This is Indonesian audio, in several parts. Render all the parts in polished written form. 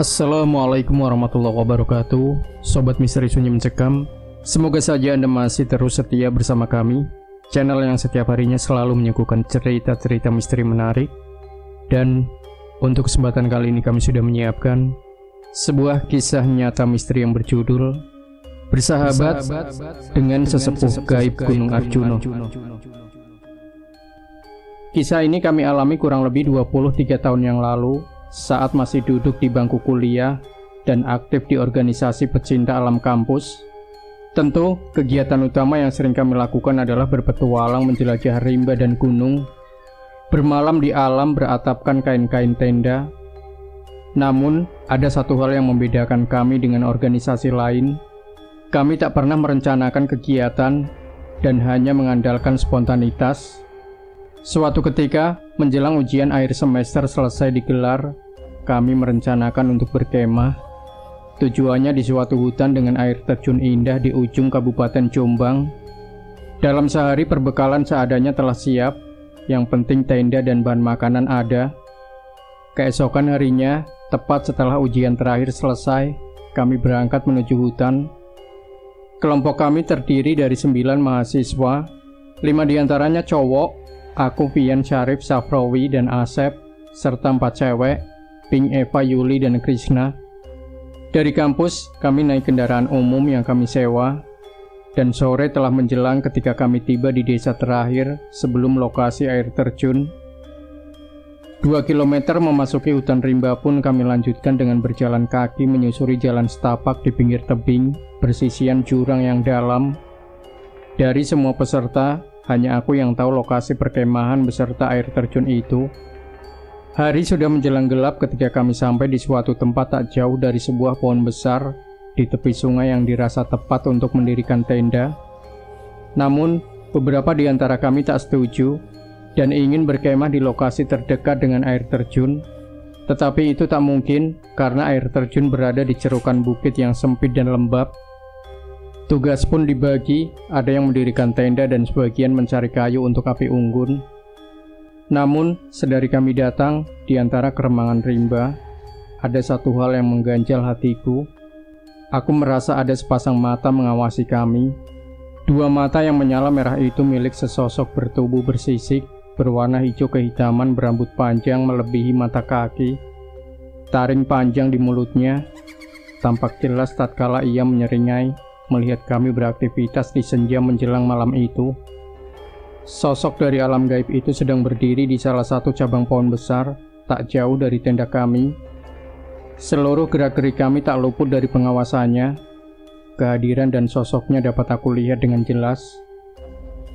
Assalamualaikum warahmatullahi wabarakatuh. Sobat Misteri Sunyi Mencekam, semoga saja Anda masih terus setia bersama kami, channel yang setiap harinya selalu menyuguhkan cerita-cerita misteri menarik. Dan untuk kesempatan kali ini kami sudah menyiapkan sebuah kisah nyata misteri yang berjudul Bersahabat dengan Sesepuh Gaib Gunung Arjuno. Kisah ini kami alami kurang lebih 23 tahun yang lalu saat masih duduk di bangku kuliah dan aktif di organisasi pecinta alam kampus. Tentu, kegiatan utama yang sering kami lakukan adalah berpetualang menjelajah rimba dan gunung, bermalam di alam beratapkan kain-kain tenda. Namun, ada satu hal yang membedakan kami dengan organisasi lain. Kami tak pernah merencanakan kegiatan dan hanya mengandalkan spontanitas. Suatu ketika, menjelang ujian akhir semester selesai digelar, kami merencanakan untuk berkemah. Tujuannya di suatu hutan dengan air terjun indah di ujung Kabupaten Jombang. Dalam sehari perbekalan seadanya telah siap, yang penting tenda dan bahan makanan ada. Keesokan harinya, tepat setelah ujian terakhir selesai, kami berangkat menuju hutan. Kelompok kami terdiri dari 9 mahasiswa, 5 diantaranya cowok, aku, Vian, Syarif, Safrawi, dan Asep, serta 4 cewek, Pink, Eva, Yuli, dan Krishna. Dari kampus, kami naik kendaraan umum yang kami sewa, dan sore telah menjelang ketika kami tiba di desa terakhir sebelum lokasi air terjun. 2 km memasuki hutan rimba pun kami lanjutkan dengan berjalan kaki menyusuri jalan setapak di pinggir tebing, bersisian jurang yang dalam. Dari semua peserta, hanya aku yang tahu lokasi perkemahan beserta air terjun itu. Hari sudah menjelang gelap ketika kami sampai di suatu tempat tak jauh dari sebuah pohon besar di tepi sungai yang dirasa tepat untuk mendirikan tenda. Namun, beberapa di antara kami tak setuju dan ingin berkemah di lokasi terdekat dengan air terjun. Tetapi itu tak mungkin karena air terjun berada di cerukan bukit yang sempit dan lembab. Tugas pun dibagi, ada yang mendirikan tenda dan sebagian mencari kayu untuk api unggun. Namun, sedari kami datang, di antara keremangan rimba, ada satu hal yang mengganjal hatiku. Aku merasa ada sepasang mata mengawasi kami. 2 mata yang menyala merah itu milik sesosok bertubuh bersisik, berwarna hijau kehitaman, berambut panjang melebihi mata kaki. Taring panjang di mulutnya, tampak jelas tatkala ia menyeringai melihat kami beraktivitas di senja menjelang malam itu. Sosok dari alam gaib itu sedang berdiri di salah satu cabang pohon besar, tak jauh dari tenda kami. Seluruh gerak-gerik kami tak luput dari pengawasannya. Kehadiran dan sosoknya dapat aku lihat dengan jelas.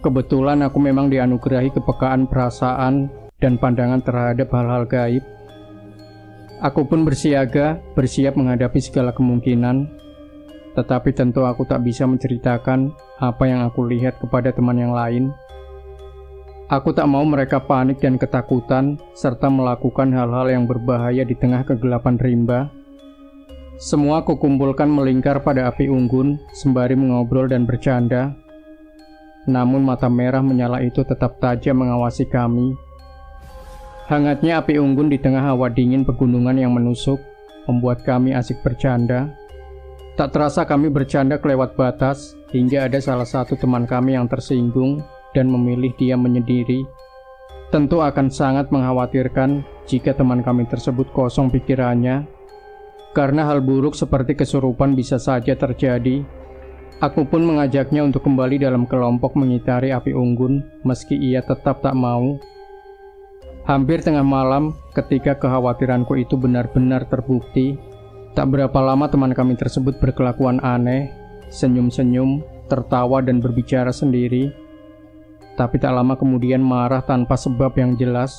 Kebetulan aku memang dianugerahi kepekaan perasaan dan pandangan terhadap hal-hal gaib. Aku pun bersiaga, bersiap menghadapi segala kemungkinan. Tetapi tentu aku tak bisa menceritakan apa yang aku lihat kepada teman yang lain. Aku tak mau mereka panik dan ketakutan, serta melakukan hal-hal yang berbahaya di tengah kegelapan rimba. Semua aku kumpulkan melingkar pada api unggun, sembari mengobrol dan bercanda. Namun mata merah menyala itu tetap tajam mengawasi kami. Hangatnya api unggun di tengah hawa dingin pegunungan yang menusuk, membuat kami asik bercanda. Tak terasa kami bercanda kelewat batas, hingga ada salah satu teman kami yang tersinggung dan memilih diam menyendiri. Tentu akan sangat mengkhawatirkan jika teman kami tersebut kosong pikirannya, karena hal buruk seperti kesurupan bisa saja terjadi. Aku pun mengajaknya untuk kembali dalam kelompok mengitari api unggun, meski ia tetap tak mau. Hampir tengah malam, ketika kekhawatiranku itu benar-benar terbukti, tak berapa lama teman kami tersebut berkelakuan aneh, senyum-senyum, tertawa dan berbicara sendiri. Tapi tak lama kemudian marah tanpa sebab yang jelas.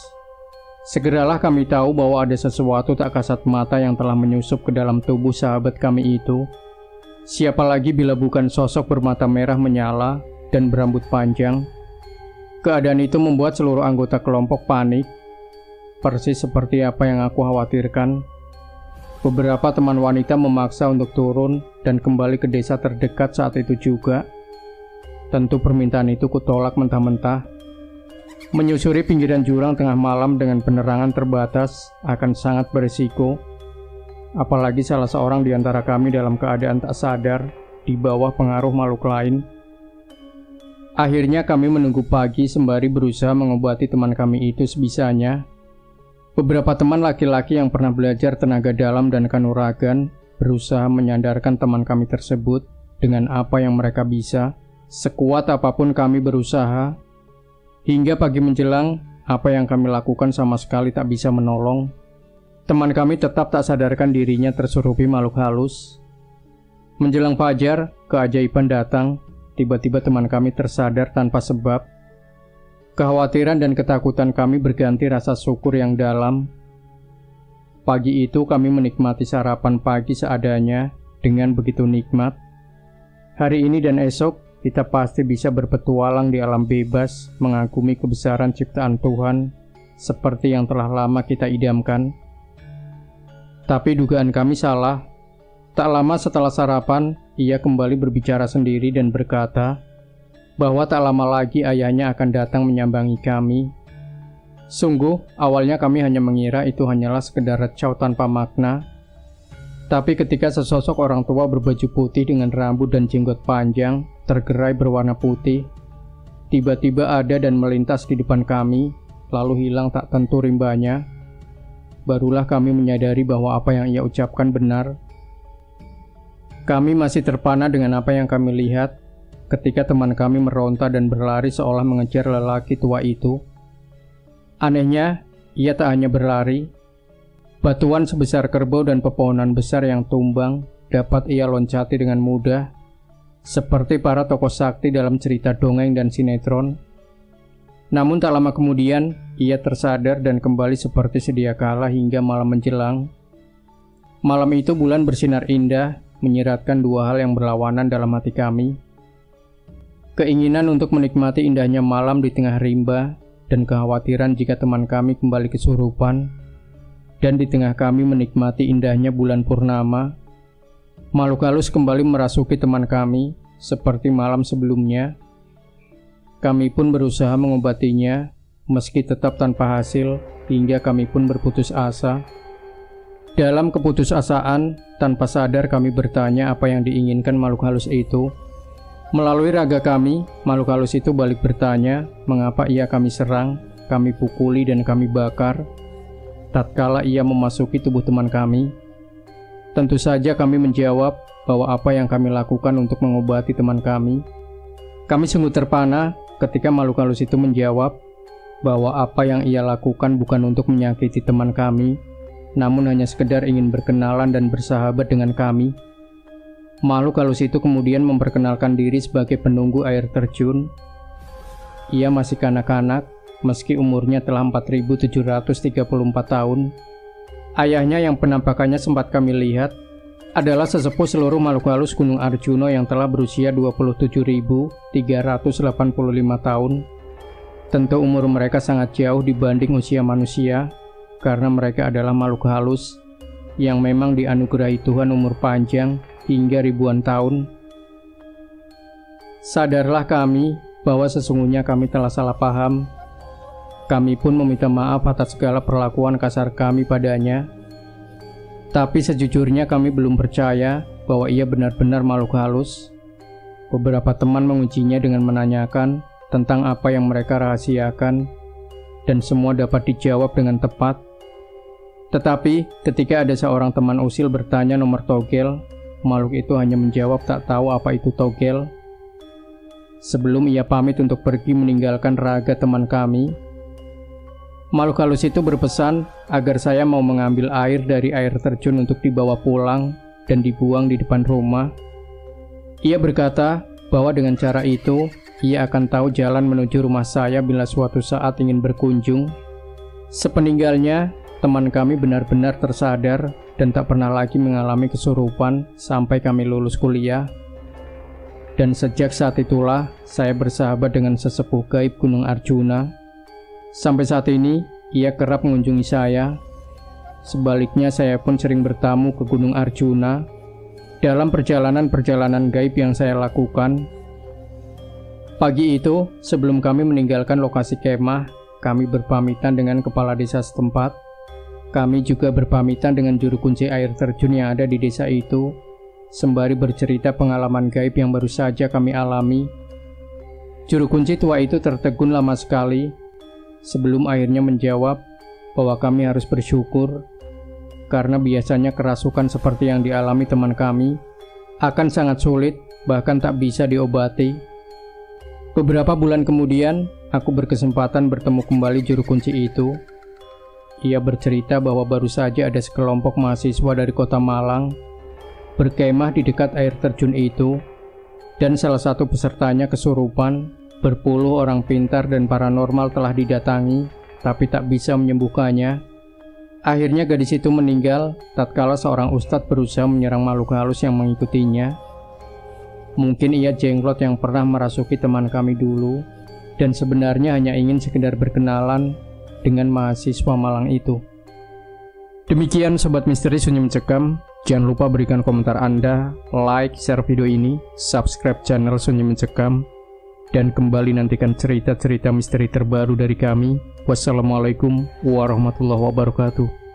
Segeralah kami tahu bahwa ada sesuatu tak kasat mata yang telah menyusup ke dalam tubuh sahabat kami itu. Siapa lagi bila bukan sosok bermata merah menyala dan berambut panjang. Keadaan itu membuat seluruh anggota kelompok panik. Persis seperti apa yang aku khawatirkan. Beberapa teman wanita memaksa untuk turun dan kembali ke desa terdekat saat itu juga. Tentu permintaan itu kutolak mentah-mentah. Menyusuri pinggiran jurang tengah malam dengan penerangan terbatas akan sangat berisiko. apalagi salah seorang di antara kami dalam keadaan tak sadar di bawah pengaruh makhluk lain. Akhirnya kami menunggu pagi sembari berusaha mengobati teman kami itu sebisanya. Beberapa teman laki-laki yang pernah belajar tenaga dalam dan kanuragan berusaha menyadarkan teman kami tersebut dengan apa yang mereka bisa. Sekuat apapun kami berusaha. Hingga pagi menjelang, apa yang kami lakukan sama sekali tak bisa menolong. Teman kami tetap tak sadarkan dirinya tersurupi makhluk halus. Menjelang fajar, keajaiban datang. Tiba-tiba teman kami tersadar tanpa sebab. Kekhawatiran dan ketakutan kami berganti rasa syukur yang dalam. Pagi itu kami menikmati sarapan pagi seadanya dengan begitu nikmat. Hari ini dan esok kita pasti bisa berpetualang di alam bebas, mengagumi kebesaran ciptaan Tuhan seperti yang telah lama kita idamkan. Tapi dugaan kami salah. Tak lama setelah sarapan, ia kembali berbicara sendiri dan berkata bahwa tak lama lagi ayahnya akan datang menyambangi kami. Sungguh, awalnya kami hanya mengira itu hanyalah sekedar recau tanpa makna. Tapi ketika sesosok orang tua berbaju putih dengan rambut dan jenggot panjang, tergerai berwarna putih, tiba-tiba ada dan melintas di depan kami, lalu hilang tak tentu rimbanya, barulah kami menyadari bahwa apa yang ia ucapkan benar. Kami masih terpana dengan apa yang kami lihat ketika teman kami meronta dan berlari seolah mengejar lelaki tua itu. Anehnya, ia tak hanya berlari. Batuan sebesar kerbau dan pepohonan besar yang tumbang dapat ia loncati dengan mudah, seperti para tokoh sakti dalam cerita dongeng dan sinetron. Namun tak lama kemudian, ia tersadar dan kembali seperti sedia kala hingga malam menjelang. Malam itu bulan bersinar indah, menyiratkan dua hal yang berlawanan dalam hati kami. Keinginan untuk menikmati indahnya malam di tengah rimba, dan kekhawatiran jika teman kami kembali kesurupan. Dan di tengah kami menikmati indahnya bulan purnama, makhluk halus kembali merasuki teman kami, seperti malam sebelumnya. Kami pun berusaha mengobatinya, meski tetap tanpa hasil, hingga kami pun berputus asa. Dalam keputusasaan, tanpa sadar kami bertanya apa yang diinginkan makhluk halus itu. Melalui raga kami, makhluk halus itu balik bertanya mengapa ia kami serang, kami pukuli dan kami bakar tatkala ia memasuki tubuh teman kami. Tentu saja kami menjawab bahwa apa yang kami lakukan untuk mengobati teman kami. Kami sungguh terpana ketika makhluk halus itu menjawab bahwa apa yang ia lakukan bukan untuk menyakiti teman kami, namun hanya sekedar ingin berkenalan dan bersahabat dengan kami. Makhluk halus itu kemudian memperkenalkan diri sebagai penunggu air terjun. Ia masih kanak-kanak, meski umurnya telah 4.734 tahun. Ayahnya yang penampakannya sempat kami lihat adalah sesepuh seluruh makhluk halus Gunung Arjuna yang telah berusia 27.385 tahun. Tentu umur mereka sangat jauh dibanding usia manusia, karena mereka adalah makhluk halus yang memang dianugerahi Tuhan umur panjang hingga ribuan tahun. Sadarlah kami bahwa sesungguhnya kami telah salah paham. Kami pun meminta maaf atas segala perlakuan kasar kami padanya. Tapi sejujurnya kami belum percaya bahwa ia benar-benar makhluk halus. Beberapa teman mengujinya dengan menanyakan tentang apa yang mereka rahasiakan, dan semua dapat dijawab dengan tepat. Tetapi ketika ada seorang teman usil bertanya nomor togel, makhluk itu hanya menjawab tak tahu apa itu togel. Sebelum ia pamit untuk pergi meninggalkan raga teman kami, makhluk halus itu berpesan agar saya mau mengambil air dari air terjun untuk dibawa pulang dan dibuang di depan rumah. Ia berkata bahwa dengan cara itu, ia akan tahu jalan menuju rumah saya bila suatu saat ingin berkunjung. Sepeninggalnya, teman kami benar-benar tersadar dan tak pernah lagi mengalami kesurupan sampai kami lulus kuliah. Dan sejak saat itulah, saya bersahabat dengan sesepuh gaib Gunung Arjuna. Sampai saat ini, ia kerap mengunjungi saya. Sebaliknya, saya pun sering bertamu ke Gunung Arjuna dalam perjalanan-perjalanan gaib yang saya lakukan. Pagi itu, sebelum kami meninggalkan lokasi kemah, kami berpamitan dengan kepala desa setempat. Kami juga berpamitan dengan juru kunci air terjun yang ada di desa itu, sembari bercerita pengalaman gaib yang baru saja kami alami. Juru kunci tua itu tertegun lama sekali, sebelum akhirnya menjawab bahwa kami harus bersyukur, karena biasanya kerasukan seperti yang dialami teman kami akan sangat sulit, bahkan tak bisa diobati. Beberapa bulan kemudian, aku berkesempatan bertemu kembali juru kunci itu. Ia bercerita bahwa baru saja ada sekelompok mahasiswa dari kota Malang berkemah di dekat air terjun itu, dan salah satu pesertanya kesurupan. Berpuluh orang pintar dan paranormal telah didatangi, tapi tak bisa menyembuhkannya. Akhirnya gadis itu meninggal tatkala seorang ustadz berusaha menyerang makhluk halus yang mengikutinya. Mungkin ia jenglot yang pernah merasuki teman kami dulu, dan sebenarnya hanya ingin sekedar berkenalan dengan mahasiswa Malang itu. Demikian Sobat Misteri Sunyi Mencekam. Jangan lupa berikan komentar Anda, like, share video ini, subscribe channel Sunyi Mencekam, dan kembali nantikan cerita-cerita misteri terbaru dari kami. Wassalamualaikum warahmatullahi wabarakatuh.